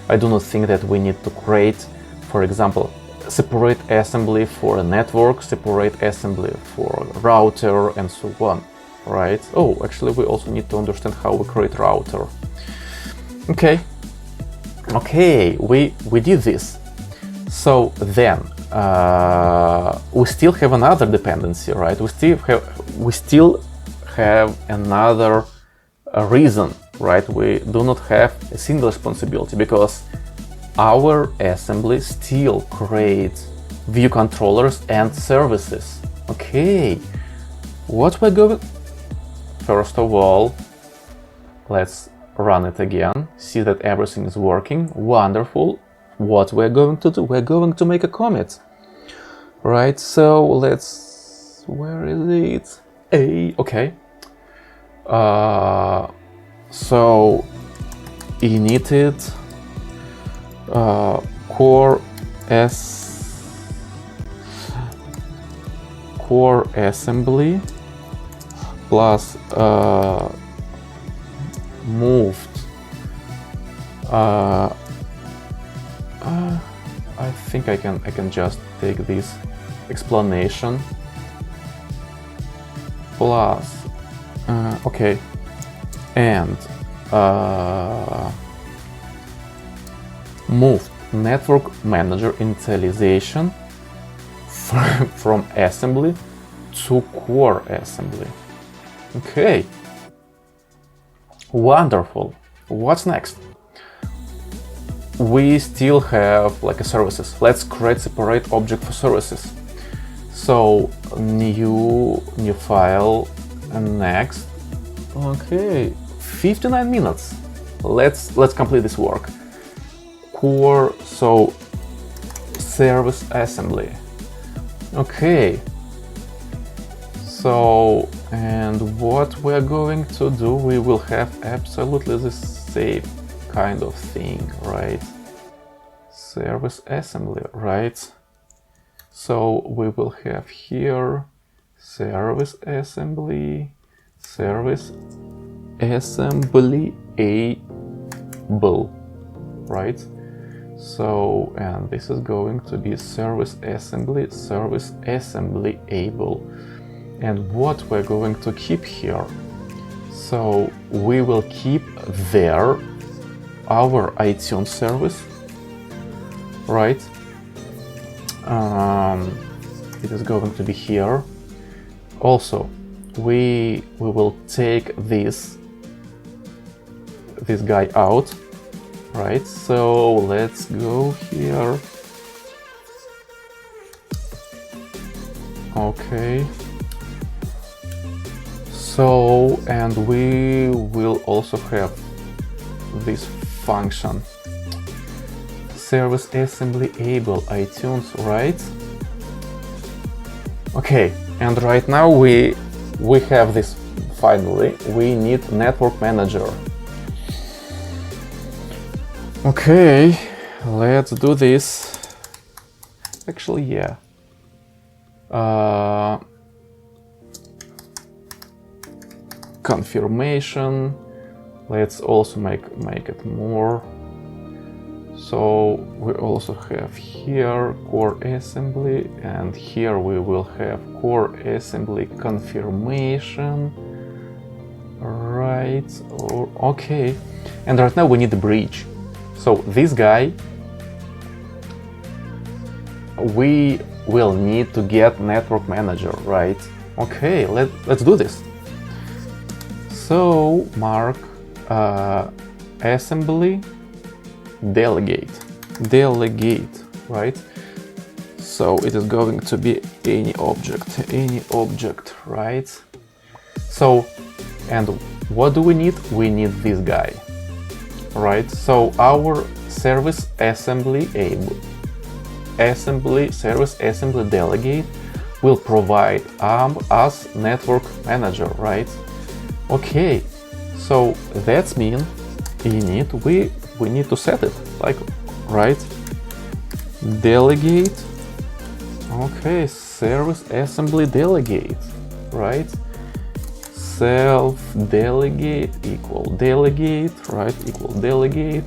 I do not think that we need to create, for example, separate assembly for a network, separate assembly for a router, and so on, right? Oh, actually, we also need to understand how we create router. Okay, we did this. So then we still have another dependency, right? We still have another reason, right? We do not have a single responsibility because our assembly still creates view controllers and services. Okay, what we're going... First of all, let's run it again, see that everything is working. Wonderful. What we're going to do? We're going to make a commit. Right, so let's... Where is it? Okay. So init core assembly plus moved. I think I can just take this explanation plus okay, and moved NetworkManager initialization from assembly to core assembly. Okay, wonderful. What's next? We still have like a services. Let's create separate object for services. So new file, and next. Okay, 59 minutes. Let's complete this work. Core, so service assembly. Okay, So, and what we're going to do, we will have absolutely the same kind of thing, right? Service assembly, right? So we will have here service assembly able, right? So, and this is going to be service assembly able. And what we're going to keep here, so we will keep there our iTunes service, right? It is going to be here. Also, we will take this guy out, right? So let's go here. Okay. So, and we will also have this function service assembly able iTunes, right? Okay, and right now we have this. Finally, we need NetworkManager. Okay, let's do this. Actually, yeah. Confirmation. Let's also make it more. So we also have here core assembly, and here we will have core assembly confirmation, right? Or okay, and right now we need the bridge. So this guy, we will need to get NetworkManager, right? Okay, let's do this. So mark assembly delegate, right? So it is going to be any object, right? So, and what do we need? We need this guy, right? So our service assembly service assembly delegate will provide us NetworkManager, right? Okay, so that's mean init we need to set it like, right? Delegate. Okay, service assembly delegate, right? Self delegate equal delegate, right? Equal delegate.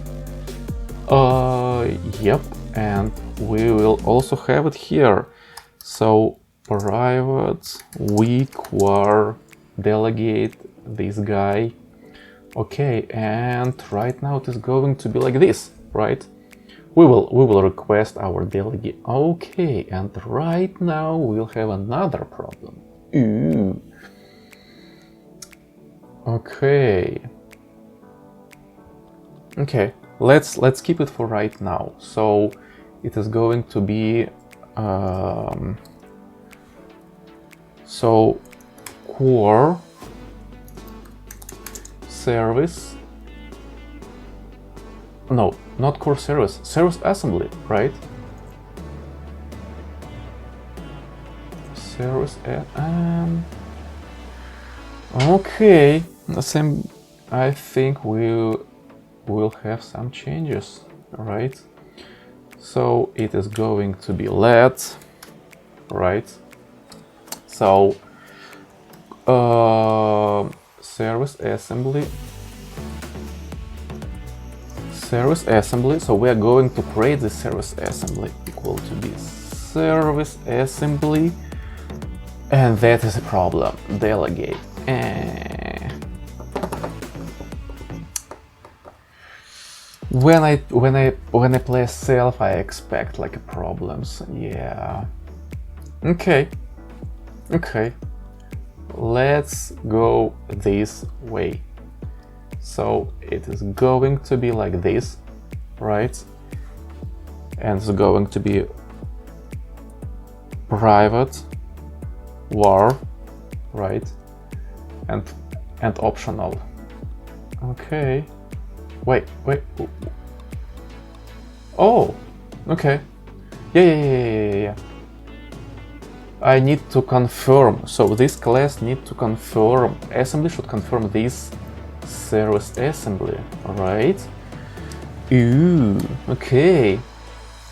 Yep, and we will also have it here. So private var delegate this guy. Okay, and right now it is going to be like this, right? We will request our delegate. Okay, and right now we'll have another problem. Ooh. Okay. Okay, let's keep it for right now. So it is going to be so core service, no, not core service, service assembly, right? Service okay, the same. I think we will have some changes, right? So it is going to be let, right? So service assembly, so we are going to create the service assembly equal to be service assembly, and that is a problem. Delegate. When I play self, I expect like problems. Yeah. Okay. Let's go this way. So it is going to be like this, right? And it's going to be private var, right? And optional. Okay. Wait. Oh, okay. Yeah. I need to confirm. So this class need to confirm. Assembly should confirm this service assembly, right? Ooh, okay.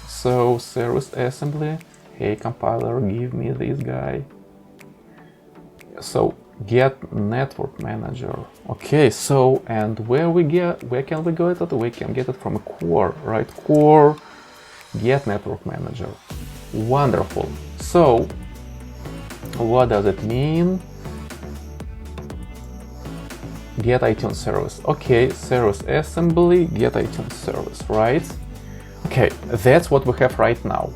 So service assembly. Hey compiler, give me this guy. So get NetworkManager. Okay, so and where can we get it? We can get it from a core, right? Core, get NetworkManager. Wonderful. So what does it mean? Get ItunesService. Okay, service assembly, get ItunesService, right? Okay, that's what we have right now.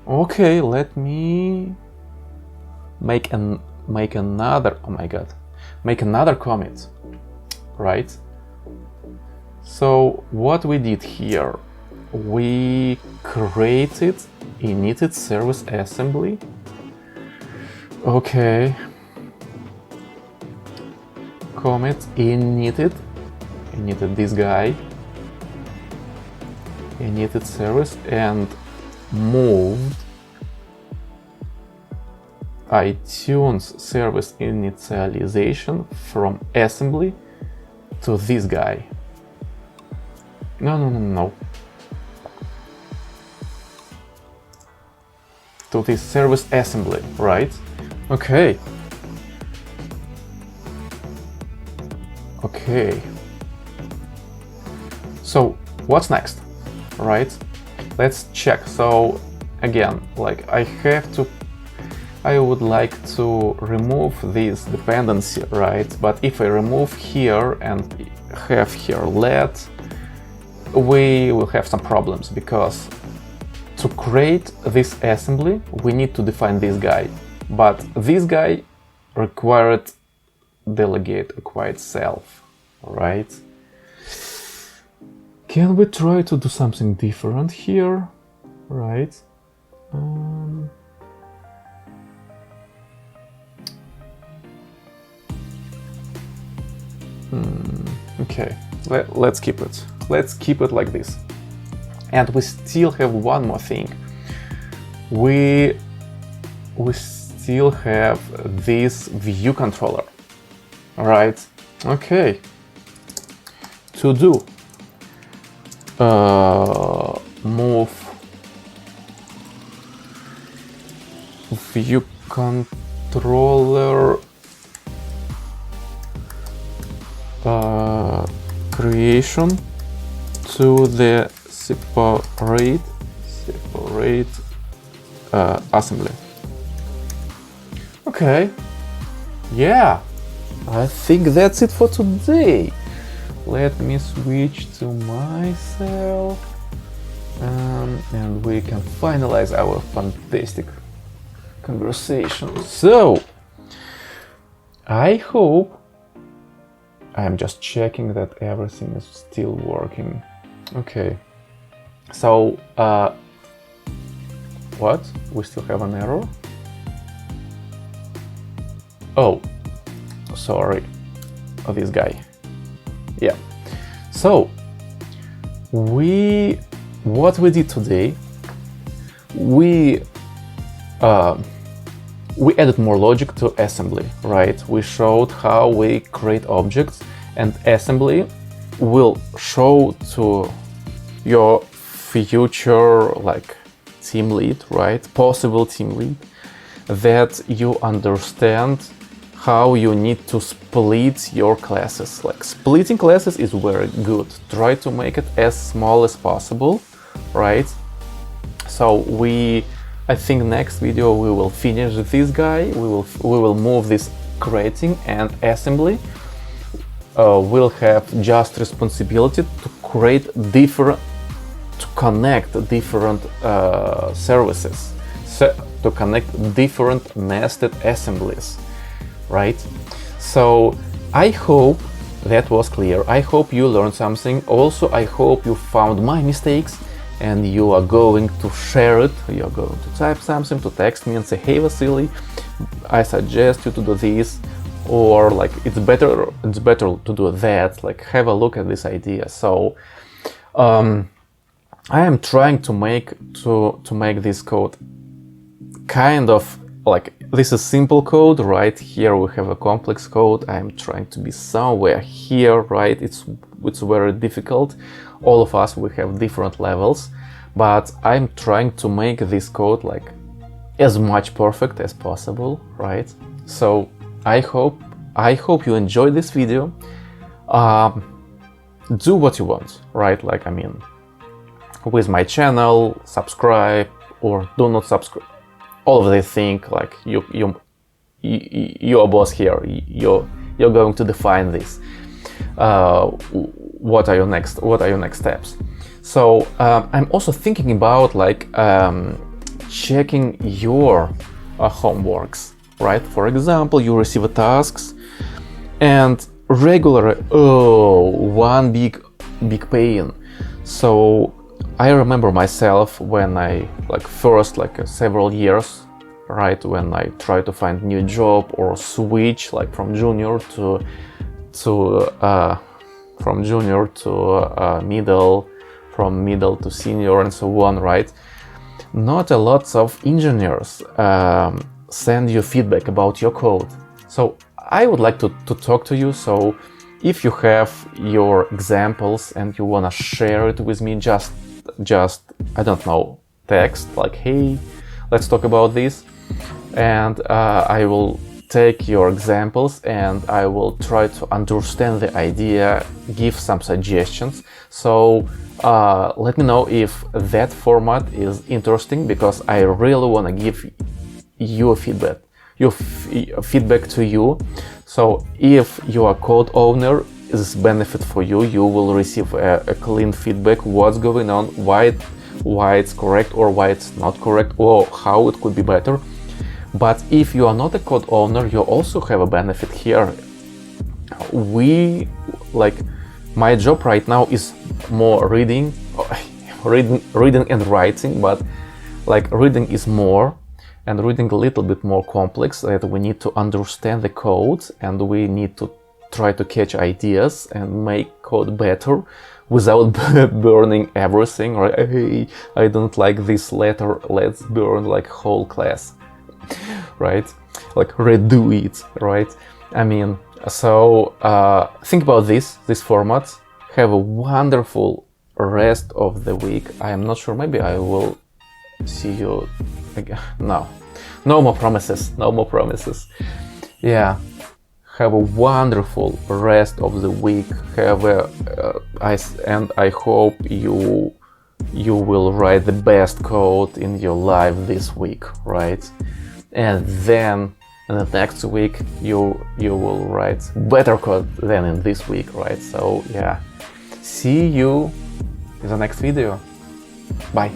Okay, let me make another, oh my god, make another commit, right? So what we did here, we created initialization assembly. Okay, commit init this guy, initialization, and moved ItunesService initialization from assembly to this guy. No. To this service assembly, right? Okay. Okay. So what's next, right? Let's check. So again, like I would like to remove this dependency, right? But if I remove here and have here let, we will have some problems, because to create this assembly, we need to define this guy. But this guy required delegate acquired self, right? Can we try to do something different here, right? Okay, let's keep it. Let's keep it like this. And we still have one more thing. We still have this view controller, right? Okay. To do. Move view controller creation to the separate assembly. Okay, yeah, I think that's it for today. Let me switch to myself, and we can finalize our fantastic conversation. So, I hope, I'm just checking that everything is still working. Okay, so, what? We still have an error? Oh, sorry, this guy. Yeah, so what we did today, we added more logic to assembly, right? We showed how we create objects, and assembly will show to your future like team lead, right? Possible team lead, that you understand how you need to split your classes. Like splitting classes is very good. Try to make it as small as possible, right? So I think next video we will finish this guy. We will move this creating, and assembly will have just responsibility to create different, to connect different services, to connect different nested assemblies, right? So I hope that was clear. I hope you learned something. Also, I hope you found my mistakes and you are going to share it. You're going to type something, to text me and say, hey Vasily, I suggest you to do this, or like it's better to do that, like have a look at this idea. So I am trying to make this code kind of like, this is simple code, right? Here we have a complex code. I'm trying to be somewhere here, right? It's very difficult. All of us, we have different levels, but I'm trying to make this code like as much perfect as possible, right? So I hope you enjoyed this video. Do what you want, right? Like, I mean, with my channel, subscribe or do not subscribe. All of these things, like you're a boss here. You're going to define this. What are your next steps? So I'm also thinking about like checking your homeworks, right? For example, you receive tasks and regularly, one big pain. So I remember myself when I first several years, right, when I try to find new job or switch like from junior to middle, from middle to senior and so on, right? Not a lot of engineers send you feedback about your code. So I would like to talk to you. So if you have your examples and you wanna share it with me, just I don't know, text like, hey, let's talk about this, and I will take your examples and I will try to understand the idea, give some suggestions. So let me know if that format is interesting, because I really want to give you feedback, feedback to you. So if you are code owner, this benefit for you. You will receive a clean feedback, what's going on, why it's correct or why it's not correct, or how it could be better. But if you are not a code owner, you also have a benefit here. My job right now is more reading and writing, but like reading is more, and reading a little bit more complex, that we need to understand the code and we need to try to catch ideas and make code better without burning everything, right? Hey, I don't like this letter, let's burn like whole class, right? Like redo it, right? I mean, so think about this format. Have a wonderful rest of the week. I am not sure, maybe I will see you again. No more promises, yeah. Have a wonderful rest of the week. And I hope you will write the best code in your life this week, right? And then in the next week you will write better code than in this week, right? So yeah, see you in the next video. Bye.